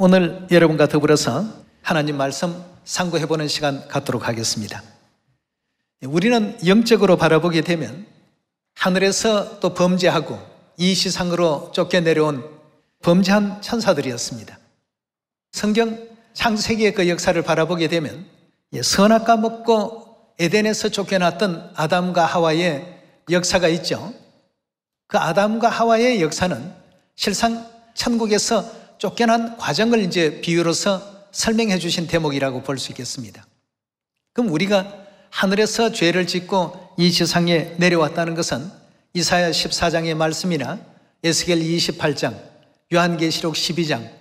오늘 여러분과 더불어서 하나님 말씀 상고해보는 시간 갖도록 하겠습니다. 우리는 영적으로 바라보게 되면 하늘에서 또 범죄하고 이 세상으로 쫓겨내려온 범죄한 천사들이었습니다. 성경 창세기의 그 역사를 바라보게 되면 선악과 먹고 에덴에서 쫓겨났던 아담과 하와의 역사가 있죠. 그 아담과 하와의 역사는 실상 천국에서 쫓겨난 과정을 이제 비유로서 설명해 주신 대목이라고 볼 수 있겠습니다. 그럼 우리가 하늘에서 죄를 짓고 이 세상에 내려왔다는 것은 이사야 14장의 말씀이나 에스겔 28장, 요한계시록 12장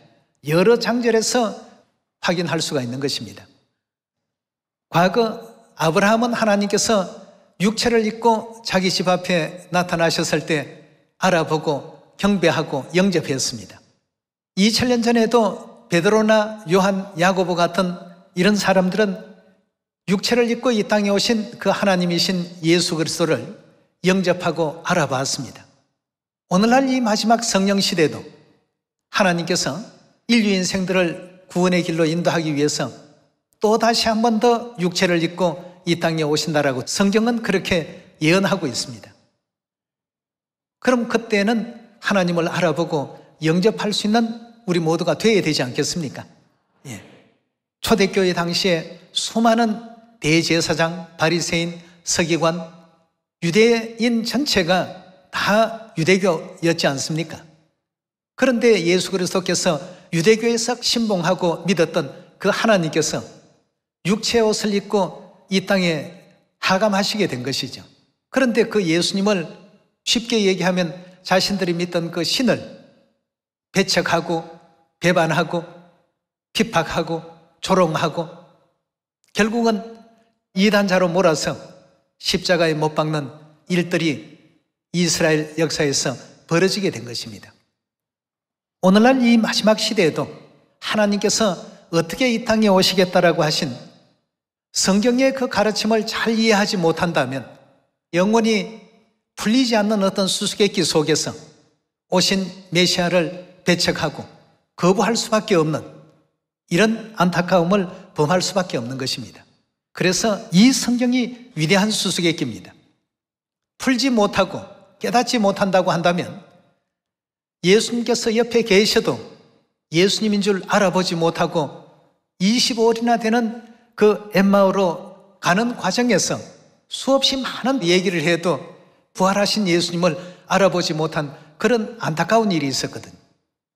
여러 장절에서 확인할 수가 있는 것입니다. 과거 아브라함은 하나님께서 육체를 입고 자기 집 앞에 나타나셨을 때 알아보고 경배하고 영접했습니다. 2000년 전에도 베드로나 요한, 야고보 같은 이런 사람들은 육체를 입고 이 땅에 오신 그 하나님이신 예수 그리스도를 영접하고 알아봤습니다. 오늘날 이 마지막 성령 시대도 하나님께서 인류 인생들을 구원의 길로 인도하기 위해서 또 다시 한 번 더 육체를 입고 이 땅에 오신다라고 성경은 그렇게 예언하고 있습니다. 그럼 그때는 하나님을 알아보고 영접할 수 있는 우리 모두가 되어야 되지 않겠습니까? 초대교회 당시에 수많은 대제사장, 바리새인, 서기관, 유대인 전체가 다 유대교였지 않습니까? 그런데 예수 그리스도께서 유대교에서 신봉하고 믿었던 그 하나님께서 육체의 옷을 입고 이 땅에 하감하시게 된 것이죠. 그런데 그 예수님을 쉽게 얘기하면 자신들이 믿던 그 신을 배척하고 배반하고 핍박하고 조롱하고 결국은 이단자로 몰아서 십자가에 못 박는 일들이 이스라엘 역사에서 벌어지게 된 것입니다. 오늘날 이 마지막 시대에도 하나님께서 어떻게 이 땅에 오시겠다라고 하신 성경의 그 가르침을 잘 이해하지 못한다면 영원히 풀리지 않는 어떤 수수께끼 속에서 오신 메시아를 배척하고 거부할 수밖에 없는 이런 안타까움을 범할 수밖에 없는 것입니다. 그래서 이 성경이 위대한 수수께끼입니다. 풀지 못하고 깨닫지 못한다고 한다면 예수님께서 옆에 계셔도 예수님인 줄 알아보지 못하고 25일이나 되는 그 엠마오로 가는 과정에서 수없이 많은 얘기를 해도 부활하신 예수님을 알아보지 못한 그런 안타까운 일이 있었거든요.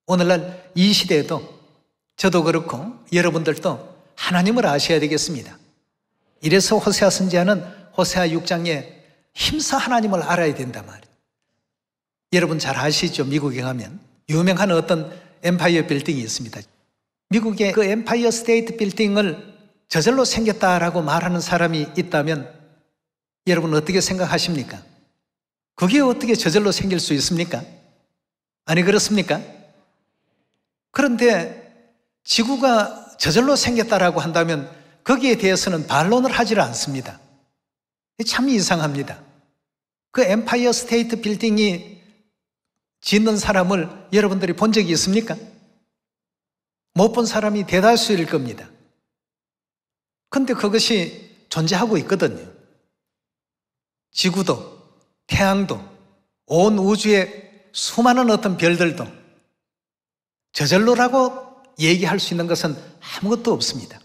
오늘날 이 시대에도 저도 그렇고 여러분들도 하나님을 아셔야 되겠습니다. 이래서 호세아 선지자는 호세아 6장에 힘써 하나님을 알아야 된단 말이에요. 여러분 잘 아시죠? 미국에 가면 유명한 어떤 엠파이어 빌딩이 있습니다. 미국의 그 엠파이어 스테이트 빌딩을 저절로 생겼다라고 말하는 사람이 있다면 여러분 어떻게 생각하십니까? 그게 어떻게 저절로 생길 수 있습니까? 아니 그렇습니까? 그런데 지구가 저절로 생겼다라고 한다면 거기에 대해서는 반론을 하지를 않습니다. 참 이상합니다. 그 엠파이어 스테이트 빌딩이 짓는 사람을 여러분들이 본 적이 있습니까? 못 본 사람이 대다수일 겁니다. 그런데 그것이 존재하고 있거든요. 지구도 태양도 온 우주의 수많은 어떤 별들도 저절로라고 얘기할 수 있는 것은 아무것도 없습니다.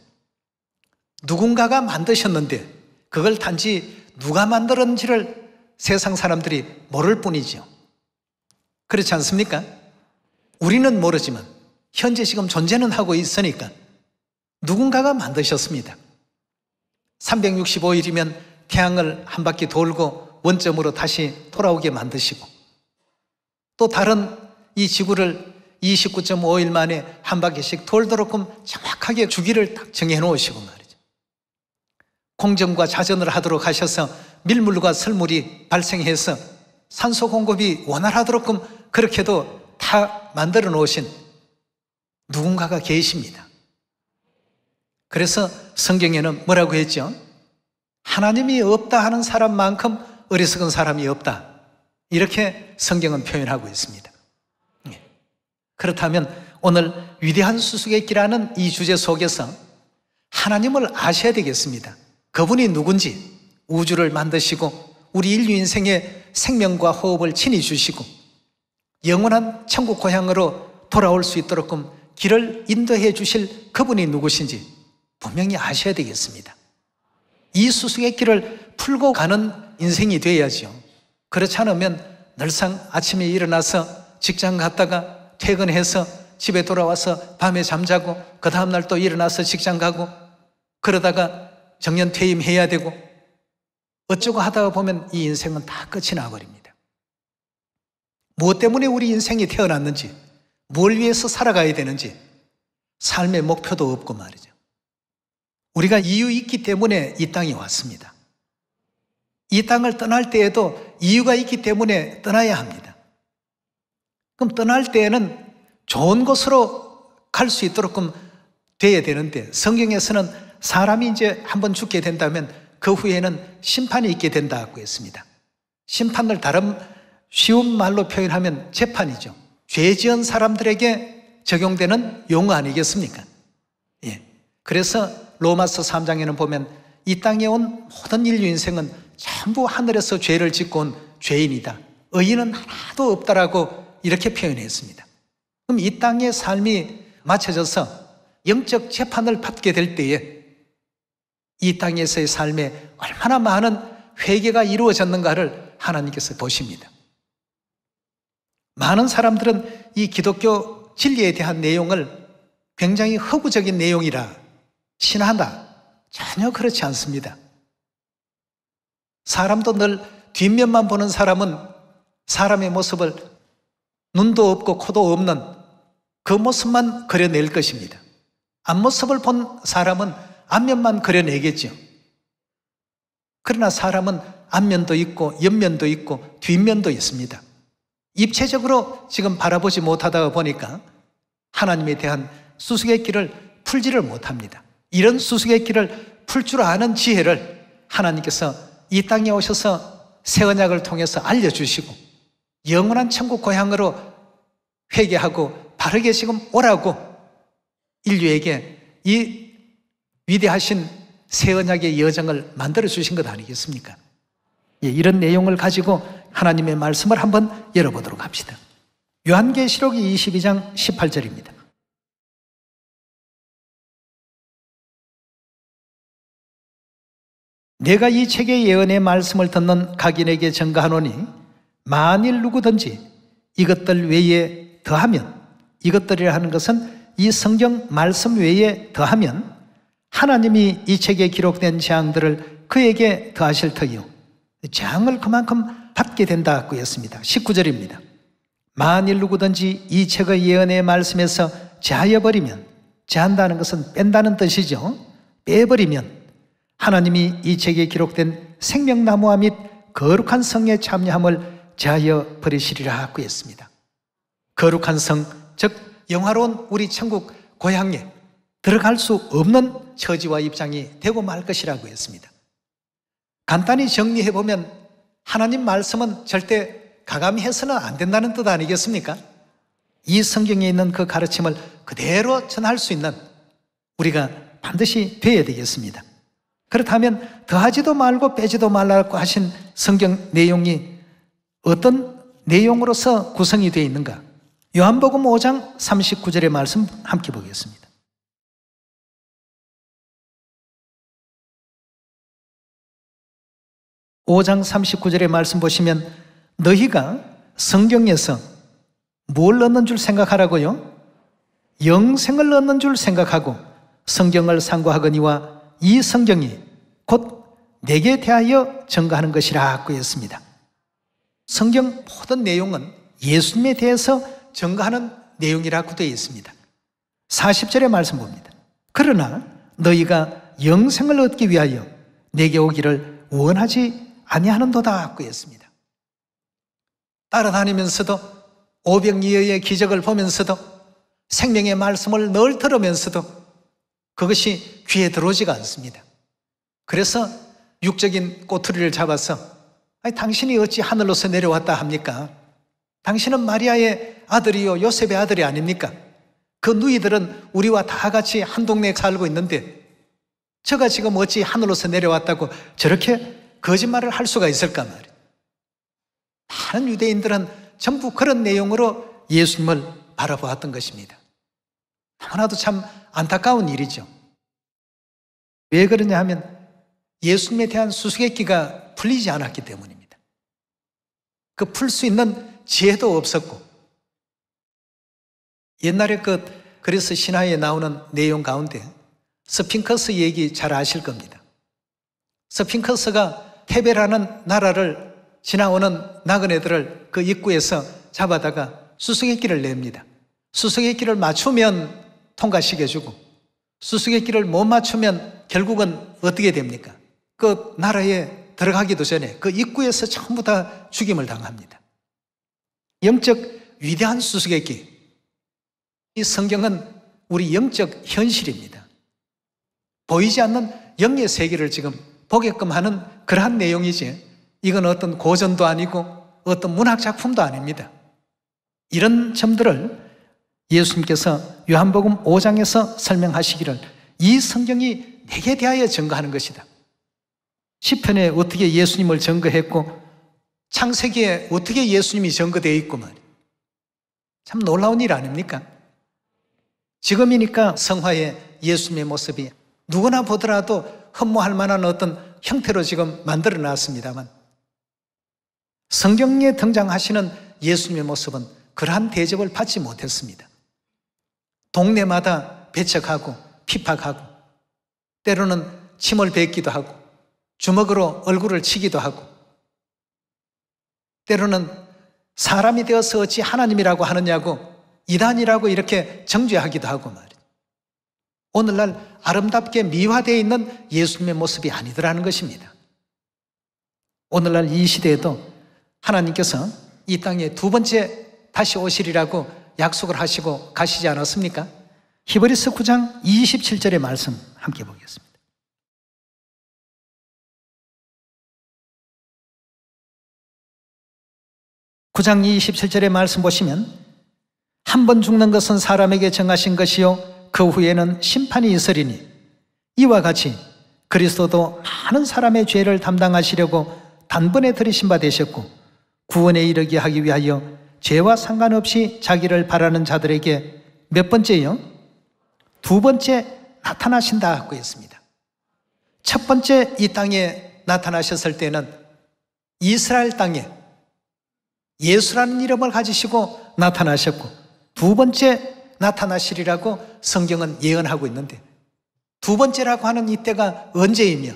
누군가가 만드셨는데 그걸 단지 누가 만들었는지를 세상 사람들이 모를 뿐이죠. 그렇지 않습니까? 우리는 모르지만 현재 지금 존재는 하고 있으니까 누군가가 만드셨습니다. 365일이면 태양을 한 바퀴 돌고 원점으로 다시 돌아오게 만드시고 또 다른 이 지구를 29.5일 만에 한 바퀴씩 돌도록 정확하게 주기를 딱 정해 놓으시고 말이죠. 공정과 자전을 하도록 하셔서 밀물과 설물이 발생해서 산소 공급이 원활하도록 그렇게도 다 만들어 놓으신 누군가가 계십니다. 그래서 성경에는 뭐라고 했죠? 하나님이 없다 하는 사람만큼 어리석은 사람이 없다. 이렇게 성경은 표현하고 있습니다. 그렇다면 오늘 위대한 수수께끼라는 이 주제 속에서 하나님을 아셔야 되겠습니다. 그분이 누군지, 우주를 만드시고 우리 인류 인생에 생명과 호흡을 친히 주시고 영원한 천국 고향으로 돌아올 수 있도록 길을 인도해 주실 그분이 누구신지 분명히 아셔야 되겠습니다. 이 수수께끼를 풀고 가는 인생이 되어야죠. 그렇지 않으면 늘상 아침에 일어나서 직장 갔다가 퇴근해서 집에 돌아와서 밤에 잠자고 그 다음날 또 일어나서 직장 가고 그러다가 정년 퇴임해야 되고 어쩌고 하다가 보면 이 인생은 다 끝이 나버립니다. 무엇 때문에 우리 인생이 태어났는지, 뭘 위해서 살아가야 되는지 삶의 목표도 없고 말이죠. 우리가 이유 있기 때문에 이 땅에 왔습니다. 이 땅을 떠날 때에도 이유가 있기 때문에 떠나야 합니다. 그럼 떠날 때에는 좋은 곳으로 갈 수 있도록 돼야 되는데 성경에서는 사람이 이제 한번 죽게 된다면 그 후에는 심판이 있게 된다고 했습니다. 심판을 다른 쉬운 말로 표현하면 재판이죠. 죄 지은 사람들에게 적용되는 용어 아니겠습니까? 예. 그래서 로마서 3장에는 보면 이 땅에 온 모든 인류 인생은 전부 하늘에서 죄를 짓고 온 죄인이다. 의인은 하나도 없다라고 이렇게 표현했습니다. 그럼 이 땅의 삶이 맞춰져서 영적 재판을 받게 될 때에 이 땅에서의 삶에 얼마나 많은 회개가 이루어졌는가를 하나님께서 보십니다. 많은 사람들은 이 기독교 진리에 대한 내용을 굉장히 허구적인 내용이라 신하다. 전혀 그렇지 않습니다. 사람도 늘 뒷면만 보는 사람은 사람의 모습을 눈도 없고 코도 없는 그 모습만 그려낼 것입니다. 앞모습을 본 사람은 앞면만 그려내겠죠. 그러나 사람은 앞면도 있고 옆면도 있고 뒷면도 있습니다. 입체적으로 지금 바라보지 못하다 보니까 하나님에 대한 수수께끼를 풀지를 못합니다. 이런 수수께끼를 풀 줄 아는 지혜를 하나님께서 이 땅에 오셔서 새 언약을 통해서 알려주시고 영원한 천국 고향으로 회개하고 바르게 지금 오라고 인류에게 이 위대하신 새 언약의 여정을 만들어 주신 것 아니겠습니까? 예, 이런 내용을 가지고 하나님의 말씀을 한번 열어보도록 합시다. 요한계시록이 22장 18절입니다. 내가 이 책의 예언의 말씀을 듣는 각인에게 전가하노니 만일 누구든지 이것들 외에 더하면, 이것들이라 하는 것은 이 성경 말씀 외에 더하면 하나님이 이 책에 기록된 재앙들을 그에게 더하실 터이요, 재앙을 그만큼 받게 된다고 했습니다. 19절입니다. 만일 누구든지 이 책의 예언의 말씀에서 제하여버리면, 제한다는 것은 뺀다는 뜻이죠. 빼버리면 하나님이 이 책에 기록된 생명나무와 및 거룩한 성에 참여함을 제하여 버리시리라고 했습니다. 거룩한 성, 즉 영화로운 우리 천국 고향에 들어갈 수 없는 처지와 입장이 되고 말 것이라고 했습니다. 간단히 정리해보면 하나님 말씀은 절대 가감해서는 안 된다는 뜻 아니겠습니까? 이 성경에 있는 그 가르침을 그대로 전할 수 있는 우리가 반드시 되어야 되겠습니다. 그렇다면 더하지도 말고 빼지도 말라고 하신 성경 내용이 어떤 내용으로서 구성이 되어 있는가? 요한복음 5장 39절의 말씀 함께 보겠습니다. (5장 39절의) 말씀 보시면 너희가 성경에서 뭘 얻는 줄 생각하라고요? 영생을 얻는 줄 생각하고 성경을 상고하거니와 이 성경이 곧 내게 대하여 증거하는 것이라고 했습니다. 성경 모든 내용은 예수님에 대해서 증거하는 내용이라고 되어 있습니다. 40절의 말씀 봅니다. 그러나 너희가 영생을 얻기 위하여 내게 오기를 원하지 아니하는도다고 했습니다. 따라다니면서도 오병이어의 기적을 보면서도 생명의 말씀을 늘 들으면서도 그것이 귀에 들어오지가 않습니다. 그래서 육적인 꼬투리를 잡아서 아니, 당신이 어찌 하늘로서 내려왔다 합니까? 당신은 마리아의 아들이요 요셉의 아들이 아닙니까? 그 누이들은 우리와 다 같이 한 동네에 살고 있는데 저가 지금 어찌 하늘로서 내려왔다고 저렇게 거짓말을 할 수가 있을까 말이에요. 많은 유대인들은 전부 그런 내용으로 예수님을 바라보았던 것입니다. 너무나도 참 안타까운 일이죠. 왜 그러냐 하면 예수님에 대한 수수께끼가 풀리지 않았기 때문입니다. 그 풀 수 있는 지혜도 없었고, 옛날에 그리스 신화에 나오는 내용 가운데 스핑크스 얘기 잘 아실 겁니다. 스핑크스가 테베라는 나라를 지나오는 나그네들을 그 입구에서 잡아다가 수수께끼를 냅니다. 수수께끼를 맞추면 통과시켜주고, 수수께끼를 못 맞추면 결국은 어떻게 됩니까? 그 나라에 들어가기도 전에 그 입구에서 전부 다 죽임을 당합니다. 영적 위대한 수수께끼. 이 성경은 우리 영적 현실입니다. 보이지 않는 영의 세계를 지금 보게끔 하는 그러한 내용이지, 이건 어떤 고전도 아니고 어떤 문학 작품도 아닙니다. 이런 점들을 예수님께서 요한복음 5장에서 설명하시기를 이 성경이 내게 대하여 증거하는 것이다. 시편에 어떻게 예수님을 증거했고 창세기에 어떻게 예수님이 증거되어 있고 말이에요. 참 놀라운 일 아닙니까? 지금이니까 성화의 예수님의 모습이 누구나 보더라도 흠모할 만한 어떤 형태로 지금 만들어 놨습니다만, 성경에 등장하시는 예수님의 모습은 그러한 대접을 받지 못했습니다. 동네마다 배척하고 핍박하고, 때로는 침을 뱉기도 하고 주먹으로 얼굴을 치기도 하고, 때로는 사람이 되어서 어찌 하나님이라고 하느냐고 이단이라고 이렇게 정죄하기도 하고 말이에요. 오늘날 아름답게 미화되어 있는 예수님의 모습이 아니더라는 것입니다. 오늘날 이 시대에도 하나님께서 이 땅에 두 번째 다시 오시리라고 약속을 하시고 가시지 않았습니까? 히브리서 9장 27절의 말씀 함께 보겠습니다. (9장 27절의) 말씀 보시면, 한 번 죽는 것은 사람에게 정하신 것이요 그 후에는 심판이 있으리니 이와 같이 그리스도도 많은 사람의 죄를 담당하시려고 단번에 들이신 바 되셨고 구원에 이르게 하기 위하여 죄와 상관없이 자기를 바라는 자들에게 몇 번째요? 두 번째 나타나신다고 했습니다. 첫 번째 이 땅에 나타나셨을 때는 이스라엘 땅에 예수라는 이름을 가지시고 나타나셨고, 두 번째 나타나시리라고 성경은 예언하고 있는데, 두 번째라고 하는 이때가 언제이며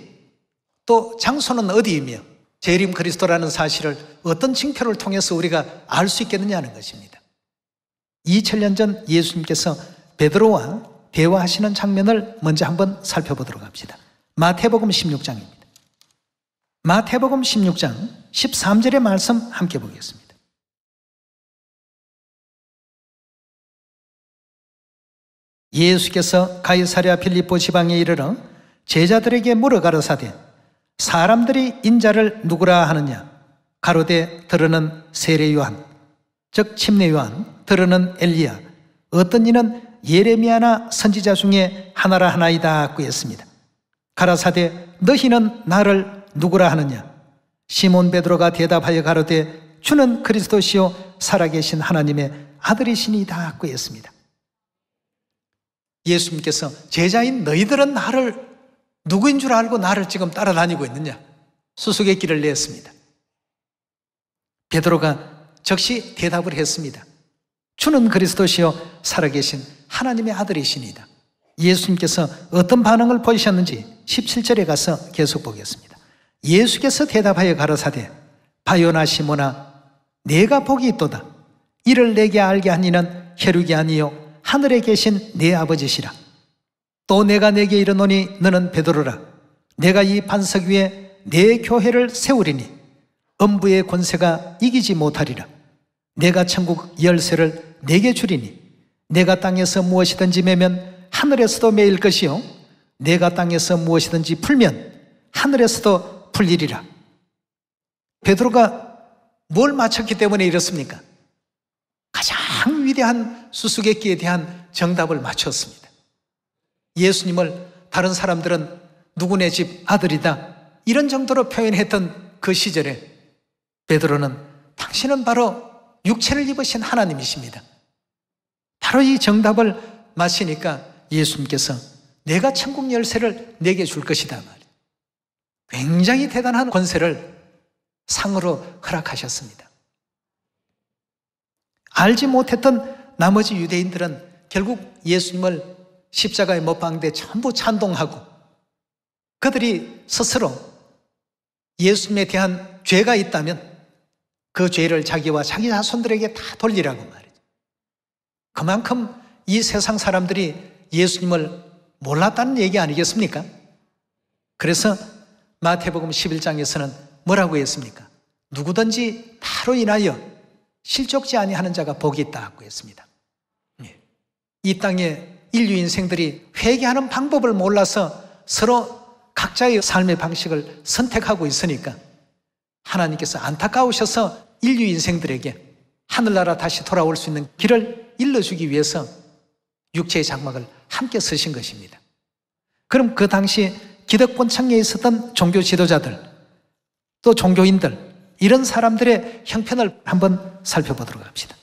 또 장소는 어디이며 재림 그리스도라는 사실을 어떤 징표를 통해서 우리가 알 수 있겠느냐는 것입니다. 2000년 전 예수님께서 베드로와 대화하시는 장면을 먼저 한번 살펴보도록 합시다. 마태복음 16장입니다. 마태복음 16장 13절의 말씀 함께 보겠습니다. 예수께서 가이사랴 빌립보 지방에 이르러 제자들에게 물어 가로사대 사람들이 인자를 누구라 하느냐? 가로되 들으는 세례 요한, 즉 침례 요한, 들으는 엘리야, 어떤 이는 예레미야나 선지자 중에 하나라 하나이다 하고 했습니다. 가라사대 너희는 나를 누구라 하느냐? 시몬 베드로가 대답하여 가로되 주는 그리스도시요 살아계신 하나님의 아들이시니이다 하고 했습니다. 예수님께서 제자인 너희들은 나를 누구인 줄 알고 나를 지금 따라다니고 있느냐? 수수께끼를 냈습니다. 베드로가 즉시 대답을 했습니다. 주는 그리스도시요 살아계신 하나님의 아들이시니이다. 예수님께서 어떤 반응을 보이셨는지 17절에 가서 계속 보겠습니다. 예수께서 대답하여 가라사대 바요나 시모나 내가 복이 있도다. 이를 내게 알게 한 이는 혈육이 아니요 하늘에 계신 내 아버지시라. 또 내가 내게 이르노니 너는 베드로라. 내가 이 반석 위에 내 교회를 세우리니 음부의 권세가 이기지 못하리라. 내가 천국 열쇠를 내게 주리니 내가 땅에서 무엇이든지 매면 하늘에서도 매일 것이요 내가 땅에서 무엇이든지 풀면 하늘에서도 풀리리라. 베드로가 뭘 맞췄기 때문에 이렇습니까? 가장 위대한 수수께끼에 대한 정답을 맞췄습니다. 예수님을 다른 사람들은 누구네 집 아들이다 이런 정도로 표현했던 그 시절에 베드로는 당신은 바로 육체를 입으신 하나님이십니다. 바로 이 정답을 맞히니까 예수님께서 내가 천국 열쇠를 내게 줄 것이다 말이에요. 굉장히 대단한 권세를 상으로 허락하셨습니다. 알지 못했던 나머지 유대인들은 결국 예수님을 십자가에 못 박는데 전부 찬동하고 그들이 스스로 예수님에 대한 죄가 있다면 그 죄를 자기와 자기 자손들에게 다 돌리라고 말이죠. 그만큼 이 세상 사람들이 예수님을 몰랐다는 얘기 아니겠습니까? 그래서 마태복음 11장에서는 뭐라고 했습니까? 누구든지 나로 인하여 실족지 아니하는 자가 복이 있다고 했습니다. 이 땅에 인류 인생들이 회개하는 방법을 몰라서 서로 각자의 삶의 방식을 선택하고 있으니까 하나님께서 안타까우셔서 인류 인생들에게 하늘나라 다시 돌아올 수 있는 길을 일러주기 위해서 육체의 장막을 함께 쓰신 것입니다. 그럼 그 당시 기득권층에 있었던 종교 지도자들 또 종교인들 이런 사람들의 형편을 한번 살펴보도록 합시다.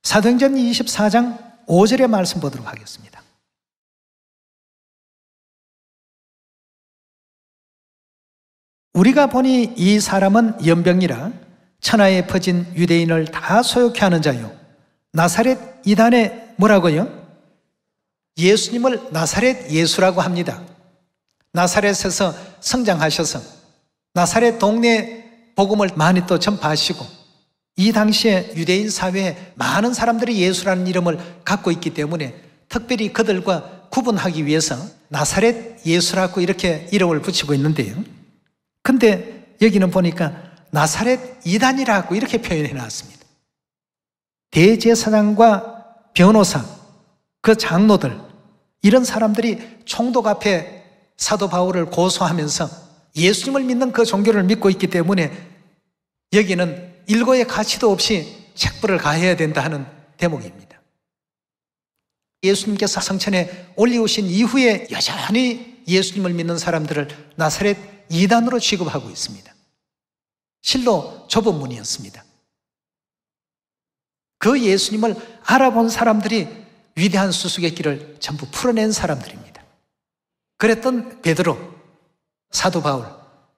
사도행전 24장 5절의 말씀 보도록 하겠습니다. 우리가 보니 이 사람은 연병이라 천하에 퍼진 유대인을 다 소욕해 하는 자요 나사렛 이단에 뭐라고요? 예수님을 나사렛 예수라고 합니다. 나사렛에서 성장하셔서 나사렛 동네 복음을 많이 또 전파하시고 이 당시에 유대인 사회에 많은 사람들이 예수라는 이름을 갖고 있기 때문에 특별히 그들과 구분하기 위해서 나사렛 예수라고 이렇게 이름을 붙이고 있는데요. 근데 여기는 보니까 나사렛 이단이라고 이렇게 표현해 놨습니다. 대제사장과 변호사, 그 장로들 이런 사람들이 총독 앞에 사도 바울을 고소하면서 예수님을 믿는 그 종교를 믿고 있기 때문에 여기는 일거의 가치도 없이 책벌을 가해야 된다 하는 대목입니다. 예수님께서 성천에 올리우신 이후에 여전히 예수님을 믿는 사람들을 나사렛 이단으로 취급하고 있습니다. 실로 좁은 문이었습니다. 그 예수님을 알아본 사람들이 위대한 수수께끼를 전부 풀어낸 사람들입니다. 그랬던 베드로, 사도 바울,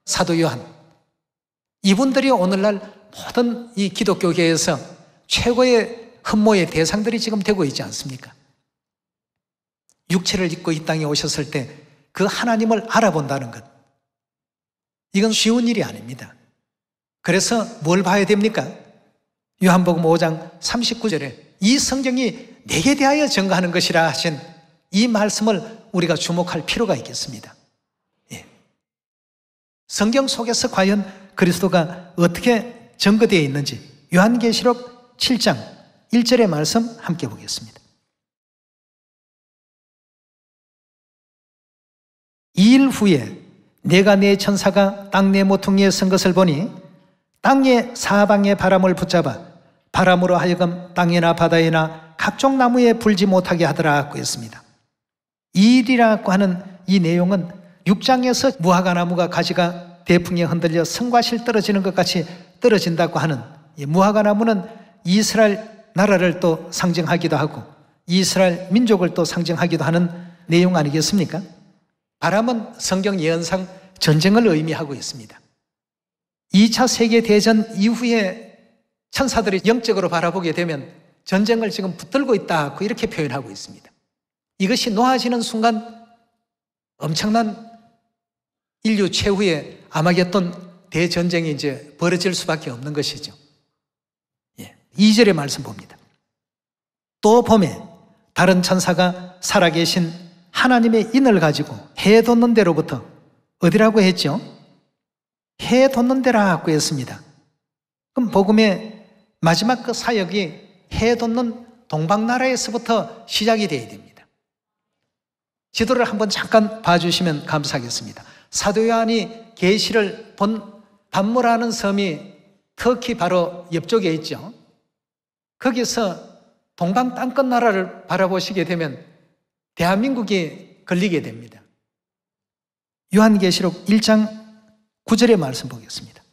사도 요한 이분들이 오늘날 모든 이 기독교계에서 최고의 흠모의 대상들이 지금 되고 있지 않습니까? 육체를 입고 이 땅에 오셨을 때 그 하나님을 알아본다는 것 이건 쉬운 일이 아닙니다. 그래서 뭘 봐야 됩니까? 요한복음 5장 39절에 이 성경이 내게 대하여 증거하는 것이라 하신 이 말씀을 우리가 주목할 필요가 있겠습니다. 예. 성경 속에서 과연 그리스도가 어떻게 증거되어 있는지 요한계시록 7장 1절의 말씀 함께 보겠습니다. 2일 후에 내가 내 천사가 땅 내 모퉁이에 선 것을 보니 땅의 사방의 바람을 붙잡아 바람으로 하여금 땅이나 바다에나 각종 나무에 불지 못하게 하더라고 했습니다. 2일이라고 하는 이 내용은 6장에서 무화과나무가 가지가 대풍에 흔들려 성과 실 떨어지는 것 같이 떨어진다고 하는 이 무화과나무는 이스라엘 나라를 또 상징하기도 하고 이스라엘 민족을 또 상징하기도 하는 내용 아니겠습니까? 바람은 성경 예언상 전쟁을 의미하고 있습니다. 2차 세계대전 이후에 천사들이 영적으로 바라보게 되면 전쟁을 지금 붙들고 있다고 이렇게 표현하고 있습니다. 이것이 놓아지는 순간 엄청난 인류 최후의 아마겟돈 대전쟁이 이제 벌어질 수밖에 없는 것이죠. 2절의 말씀 봅니다. 또 봄에 다른 천사가 살아계신 하나님의 인을 가지고 해 돋는 데로부터 어디라고 했죠? 해 돋는 데라고 했습니다. 그럼 복음의 마지막 그 사역이 해 돋는 동방나라에서부터 시작이 되어야 됩니다. 지도를 한번 잠깐 봐주시면 감사하겠습니다. 사도 요한이 계시를 본 밤무라는 섬이 터키 바로 옆쪽에 있죠. 거기서 동방 땅끝 나라를 바라보시게 되면 대한민국이 걸리게 됩니다. 요한계시록 1장 9절의 말씀 보겠습니다.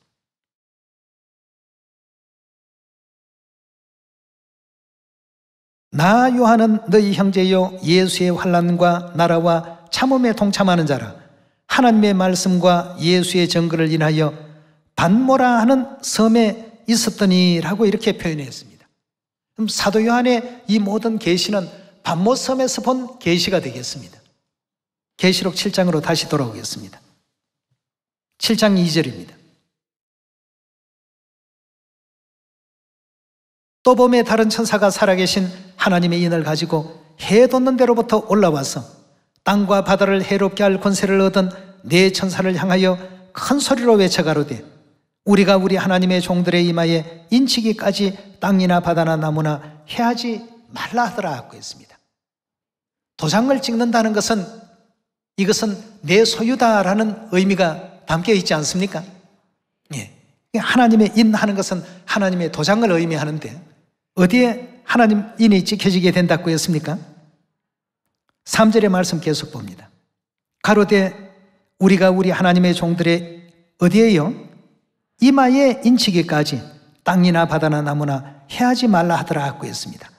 나 요한은 너희 형제요 예수의 환난과 나라와 참음에 동참하는 자라. 하나님의 말씀과 예수의 증거를 인하여 반모라 하는 섬에 있었더니라고 이렇게 표현했습니다. 그럼 사도 요한의 이 모든 계시는 반모섬에서 본 계시가 되겠습니다. 계시록 7장으로 다시 돌아오겠습니다. 7장 2절입니다. 또 봄에 다른 천사가 살아계신 하나님의 인을 가지고 해 돋는 데로부터 올라와서 땅과 바다를 해롭게 할 권세를 얻은 네 천사를 향하여 큰 소리로 외쳐가로되 우리가 우리 하나님의 종들의 이마에 인치기까지 땅이나 바다나 나무나 해하지 말라 하더라 하고 있습니다. 도장을 찍는다는 것은 이것은 내 소유다라는 의미가 담겨 있지 않습니까? 예. 하나님의 인하는 것은 하나님의 도장을 의미하는데 어디에 하나님 인이 찍혀지게 된다고 했습니까? 3절의 말씀 계속 봅니다. 가로되 우리가 우리 하나님의 종들의 어디에요? 이마에 인치기까지 땅이나 바다나 나무나 해하지 말라 하더라 하고 했습니다.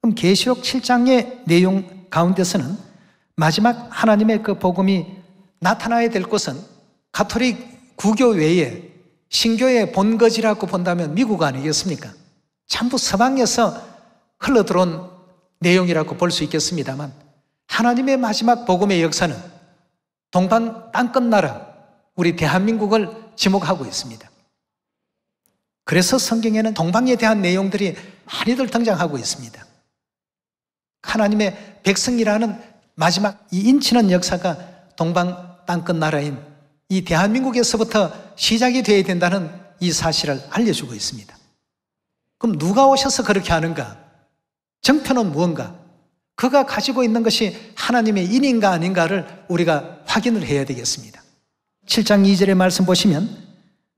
그럼 계시록 7장의 내용 가운데서는 마지막 하나님의 그 복음이 나타나야 될 곳은 가톨릭 구교 외에 신교의 본거지라고 본다면 미국 아니겠습니까? 전부 서방에서 흘러들어온 내용이라고 볼 수 있겠습니다만 하나님의 마지막 복음의 역사는 동방 땅끝 나라 우리 대한민국을 지목하고 있습니다. 그래서 성경에는 동방에 대한 내용들이 많이들 등장하고 있습니다. 하나님의 백성이라는 마지막 이 인치는 역사가 동방 땅끝 나라인 이 대한민국에서부터 시작이 되어야 된다는 이 사실을 알려주고 있습니다. 그럼 누가 오셔서 그렇게 하는가? 정표는 무언가? 그가 가지고 있는 것이 하나님의 인인가 아닌가를 우리가 확인을 해야 되겠습니다. 7장 2절의 말씀 보시면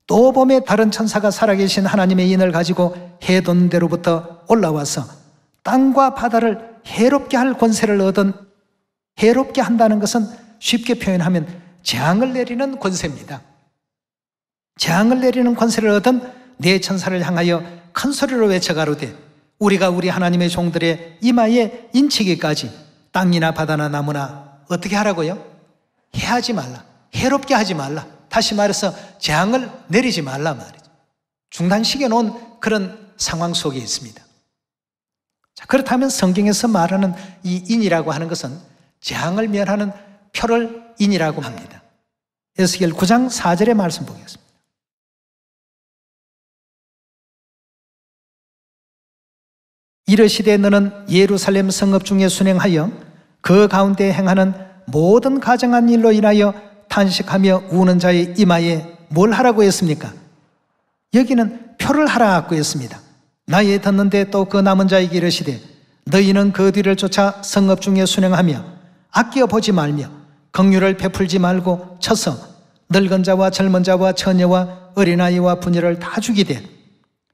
또 봄에 다른 천사가 살아계신 하나님의 인을 가지고 해 돋는 데로부터 올라와서 땅과 바다를 해롭게 할 권세를 얻은, 해롭게 한다는 것은 쉽게 표현하면 재앙을 내리는 권세입니다. 재앙을 내리는 권세를 얻은 네 천사를 향하여 큰 소리로 외쳐가로되 우리가 우리 하나님의 종들의 이마에 인치기까지 땅이나 바다나 나무나 어떻게 하라고요? 해하지 말라. 해롭게 하지 말라. 다시 말해서 재앙을 내리지 말라 말이죠. 중단시켜 놓은 그런 상황 속에 있습니다. 자, 그렇다면 성경에서 말하는 이 인이라고 하는 것은 재앙을 면하는 표를 인이라고 합니다. 에스겔 9장 4절의 말씀 보겠습니다. 이르시되 너는 예루살렘 성읍 중에 순행하여 그 가운데 행하는 모든 가정한 일로 인하여 탄식하며 우는 자의 이마에 뭘 하라고 했습니까? 여기는 표를 하라고 했습니다. 나에 듣는데 또 그 남은 자에게 이르시되 너희는 그 뒤를 쫓아 성읍 중에 순행하며 아껴보지 말며 긍휼을 베풀지 말고 쳐서 늙은 자와 젊은 자와 처녀와 어린아이와 부녀를 다 죽이되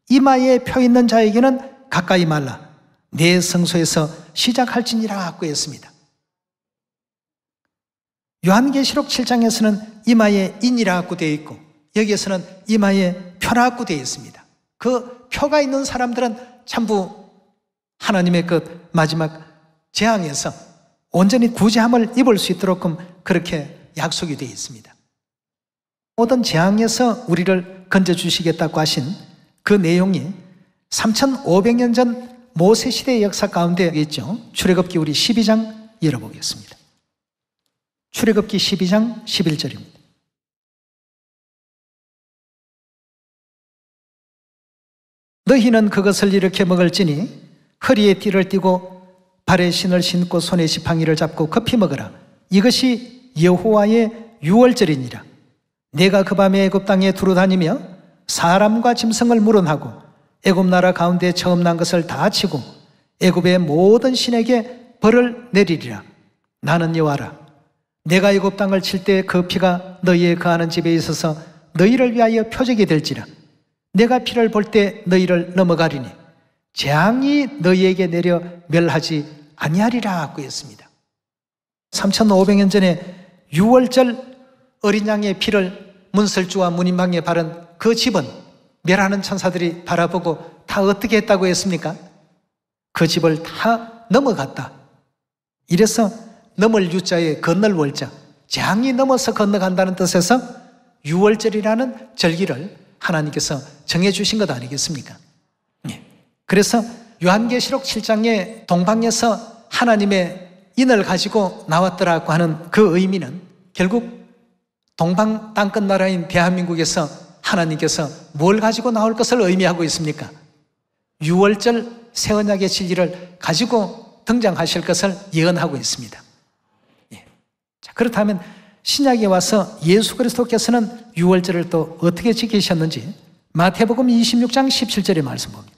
이마에 표 있는 자에게는 가까이 말라. 내 성소에서 시작할지니라 하고 했습니다. 요한계시록 7장에서는 이마에 인이라고 되어 있고 여기에서는 이마에 표라고 되어 있습니다. 그 표가 있는 사람들은 전부 하나님의 그 마지막 재앙에서 온전히 구제함을 입을 수 있도록 그렇게 약속이 되어 있습니다. 모든 재앙에서 우리를 건져주시겠다고 하신 그 내용이 3500년 전 모세 시대의 역사 가운데 있죠. 출애굽기 우리 12장 열어보겠습니다. 출애굽기 12장 11절입니다. 너희는 그것을 이렇게 먹을지니 허리에 띠를 띠고 발에 신을 신고 손에 지팡이를 잡고 급히 먹으라. 이것이 여호와의 유월절이니라. 내가 그 밤에 애굽 땅에 두루 다니며 사람과 짐승을 물은하고 애굽 나라 가운데 처음 난 것을 다 치고 애굽의 모든 신에게 벌을 내리리라. 나는 여호와라. 내가 애굽 땅을 칠 때 그 피가 너희의 거하는 집에 있어서 너희를 위하여 표적이 될지라. 내가 피를 볼 때 너희를 넘어가리니 재앙이 너희에게 내려 멸하지 아니하리라고 했습니다. 3500년 전에 6월절 어린 양의 피를 문설주와 문인방에 바른 그 집은 멸하는 천사들이 바라보고 다 어떻게 했다고 했습니까? 그 집을 다 넘어갔다. 이래서 넘을 유자에 건널 월자, 재앙이 넘어서 건너간다는 뜻에서 6월절이라는 절기를 하나님께서 정해주신 것 아니겠습니까? 그래서 요한계시록 7장에 동방에서 하나님의 인을 가지고 나왔더라고 하는 그 의미는 결국 동방 땅끝 나라인 대한민국에서 하나님께서 뭘 가지고 나올 것을 의미하고 있습니까? 6월절 새 언약의 진리를 가지고 등장하실 것을 예언하고 있습니다. 자, 그렇다면 신약에 와서 예수 그리스도께서는 6월절을 또 어떻게 지키셨는지 마태복음 26장 17절의 말씀 봅니다.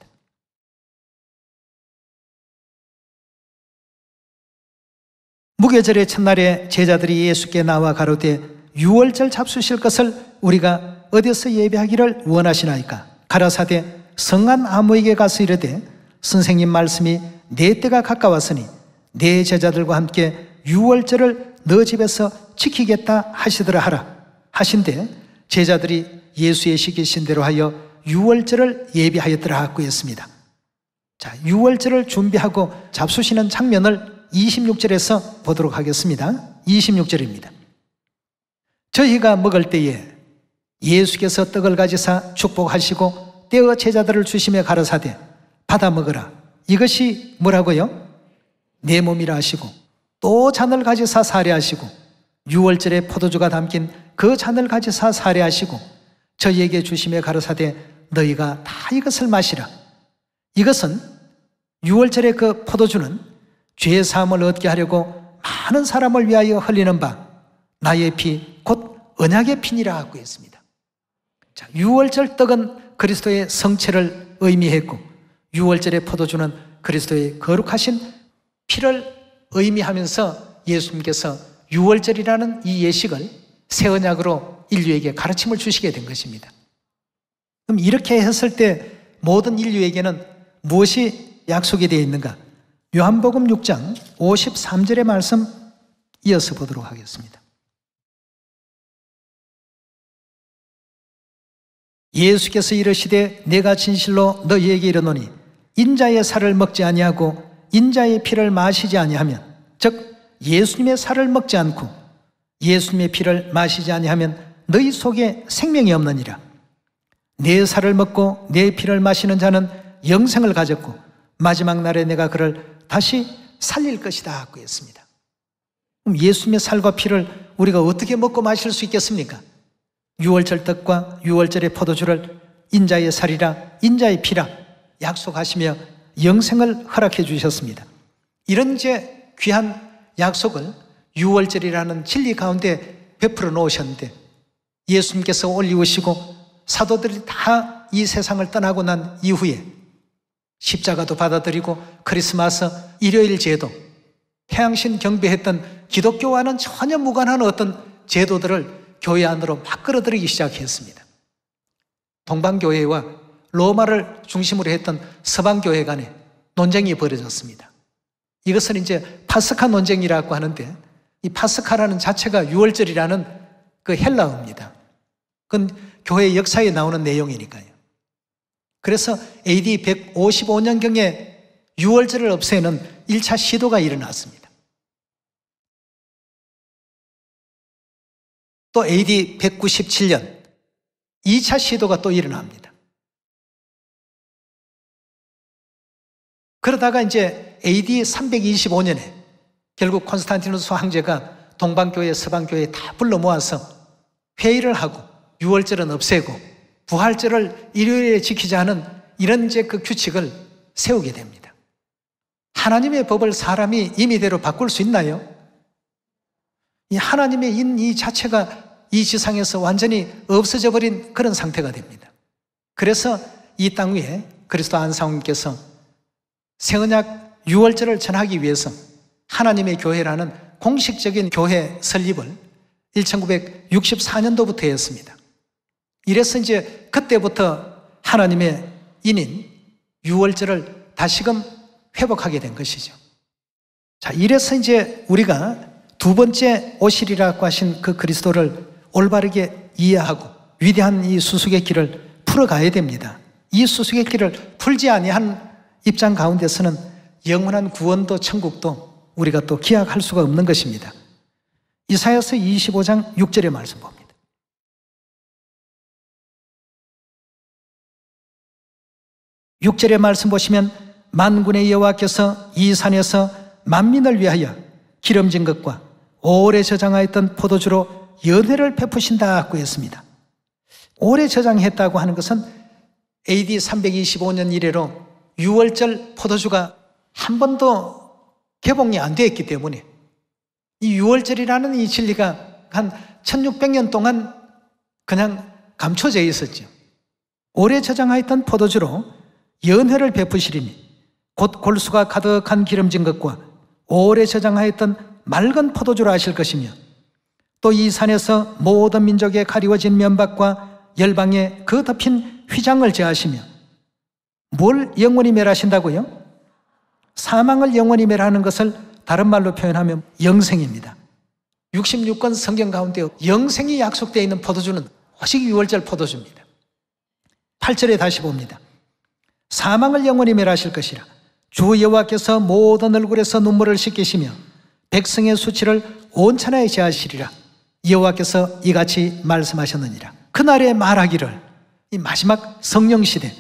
무교절의 첫날에 제자들이 예수께 나와 가로되 6월절 잡수실 것을 우리가 어디서 예배하기를 원하시나이까? 가라사대 성한 아무에게 가서 이르되 선생님 말씀이 내 때가 가까웠으니 내 제자들과 함께 6월절을 너 집에서 지키겠다 하시더라 하라 하신대 제자들이 예수의 시키신 대로 하여 6월절을 예비하였더라 하고 했습니다. 자, 6월절을 준비하고 잡수시는 장면을 26절에서 보도록 하겠습니다. 26절입니다. 저희가 먹을 때에 예수께서 떡을 가지사 축복하시고 떼어 제자들을 주시며 가라사대 받아 먹으라. 이것이 뭐라고요? 내 몸이라 하시고 또 잔을 가지사 사례하시고 6월절에 포도주가 담긴 그 잔을 가지사 사례하시고 저희에게 주시며 가라사대 너희가 다 이것을 마시라. 이것은 6월절의 그 포도주는 죄 사함을 얻게 하려고 많은 사람을 위하여 흘리는 바 나의 피 곧 언약의 피니라 하고 했습니다. 자, 6월절 떡은 그리스도의 성체를 의미했고 6월절의 포도주는 그리스도의 거룩하신 피를 의미하면서 예수님께서 6월절이라는 이 예식을 새 언약으로 인류에게 가르침을 주시게 된 것입니다. 그럼 이렇게 했을 때 모든 인류에게는 무엇이 약속이 되어 있는가? 요한복음 6장 53절의 말씀 이어서 보도록 하겠습니다. 예수께서 이르시되 내가 진실로 너희에게 이르노니 인자의 살을 먹지 아니하고 인자의 피를 마시지 아니하면 즉 예수님의 살을 먹지 않고 예수님의 피를 마시지 아니하면 너희 속에 생명이 없느니라. 내 살을 먹고 내 피를 마시는 자는 영생을 가졌고 마지막 날에 내가 그를 다시 살릴 것이다 하고 했습니다. 그럼 예수님의 살과 피를 우리가 어떻게 먹고 마실 수 있겠습니까? 6월절 떡과 6월절의 포도주를 인자의 살이라 인자의 피라 약속하시며 영생을 허락해 주셨습니다. 이런 이제 귀한 약속을 6월절이라는 진리 가운데 베풀어 놓으셨는데 예수님께서 올리우시고 사도들이 다 이 세상을 떠나고 난 이후에 십자가도 받아들이고 크리스마스, 일요일 제도, 태양신 경배했던 기독교와는 전혀 무관한 어떤 제도들을 교회 안으로 막 끌어들이기 시작했습니다. 동방교회와 로마를 중심으로 했던 서방교회 간에 논쟁이 벌어졌습니다. 이것은 이제 파스카 논쟁이라고 하는데 이 파스카라는 자체가 6월절이라는 그 헬라어입니다. 그건 교회 역사에 나오는 내용이니까요. 그래서 AD 155년경에 6월절을 없애는 1차 시도가 일어났습니다. 또 AD 197년 2차 시도가 또 일어납니다. 그러다가 이제 AD 325년에 결국 콘스탄티누스 황제가 동방교회, 서방교회 다 불러 모아서 회의를 하고 6월절은 없애고 부활절을 일요일에 지키자는 이런 이제 그 규칙을 세우게 됩니다. 하나님의 법을 사람이 임의대로 바꿀 수 있나요? 이 하나님의 이 자체가 이 지상에서 완전히 없어져 버린 그런 상태가 됩니다. 그래서 이 땅 위에 그리스도 안상훈께서 새언약 6월절을 전하기 위해서 하나님의 교회라는 공식적인 교회 설립을 1964년도부터 했습니다. 이래서 이제 그때부터 하나님의 인인 6월절을 다시금 회복하게 된 것이죠. 자, 이래서 이제 우리가 두 번째 오시리라고 하신 그 그리스도를 올바르게 이해하고 위대한 이 수수의 길을 풀어가야 됩니다. 이 수수의 길을 풀지 아니한 입장 가운데서는 영원한 구원도 천국도 우리가 또 기약할 수가 없는 것입니다. 이사야서 25장 6절의 말씀 봅니다. 6절의 말씀 보시면 만군의 여호와께서 이 산에서 만민을 위하여 기름진 것과 오래 저장하였던 포도주로 연회를 베푸신다고 했습니다. 오래 저장했다고 하는 것은 AD 325년 이래로 6월절 포도주가 한 번도 개봉이 안 되었기 때문에 이 6월절이라는 이 진리가 한 1600년 동안 그냥 감춰져 있었죠. 오래 저장하였던 포도주로 연회를 베푸시리니 곧 골수가 가득한 기름진 것과 오래 저장하였던 맑은 포도주로 하실 것이며 또 이 산에서 모든 민족에 가리워진 면박과 열방에 그 덮인 휘장을 제하시며 뭘 영원히 멸하신다고요? 사망을 영원히 멸하는 것을 다른 말로 표현하면 영생입니다. 66권 성경 가운데 영생이 약속되어 있는 포도주는 오직 6월절 포도주입니다. 8절에 다시 봅니다. 사망을 영원히 멸하실 것이라 주 여호와께서 모든 얼굴에서 눈물을 씻기시며 백성의 수치를 온천하에 제하시리라. 여호와께서 이같이 말씀하셨느니라. 그날에 말하기를, 이 마지막 성령시대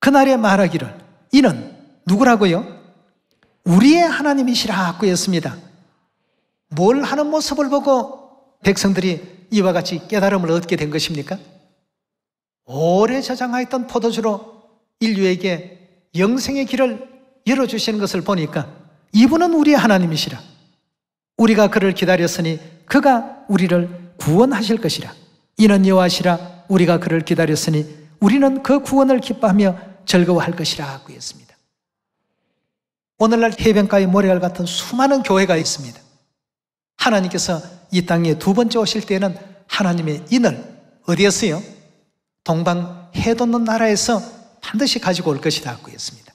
그날에 말하기를, 이는 누구라고요? 우리의 하나님이시라고 했습니다. 뭘 하는 모습을 보고 백성들이 이와 같이 깨달음을 얻게 된 것입니까? 오래 저장하였던 포도주로 인류에게 영생의 길을 열어주시는 것을 보니까 이분은 우리의 하나님이시라. 우리가 그를 기다렸으니 그가 우리를 구원하실 것이라. 이는 여호와시라. 우리가 그를 기다렸으니 우리는 그 구원을 기뻐하며 즐거워할 것이라고 했습니다. 오늘날 해변가의 모래알 같은 수많은 교회가 있습니다. 하나님께서 이 땅에 두 번째 오실 때는 하나님의 인을 어디에서요? 동방 해돋는 나라에서 반드시 가지고 올 것이라고 했습니다.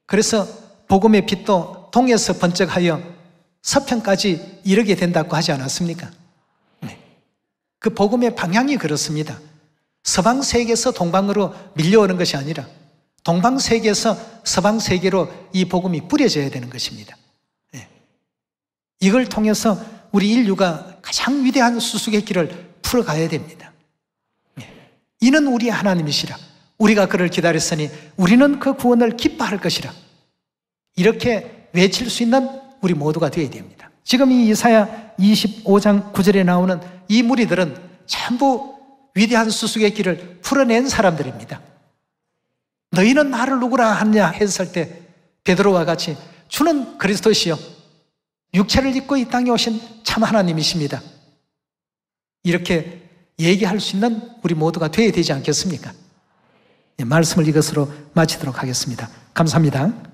그래서 복음의 빛도 동에서 번쩍하여 서편까지 이르게 된다고 하지 않았습니까? 네. 그 복음의 방향이 그렇습니다. 서방 세계에서 동방으로 밀려오는 것이 아니라 동방 세계에서 서방 세계로 이 복음이 뿌려져야 되는 것입니다. 네. 이걸 통해서 우리 인류가 가장 위대한 수수의 길을 풀어가야 됩니다. 네. 이는 우리의 하나님이시라. 우리가 그를 기다렸으니 우리는 그 구원을 기뻐할 것이라. 이렇게 외칠 수 있는 우리 모두가 되어야 됩니다. 지금 이 이사야 25장 9절에 나오는 이 무리들은 전부 위대한 수수의 길을 풀어낸 사람들입니다. 너희는 나를 누구라 하냐 했을 때 베드로와 같이 주는 그리스도시요 육체를 입고 이 땅에 오신 참 하나님이십니다. 이렇게 얘기할 수 있는 우리 모두가 되어야 되지 않겠습니까? 말씀을 이것으로 마치도록 하겠습니다. 감사합니다.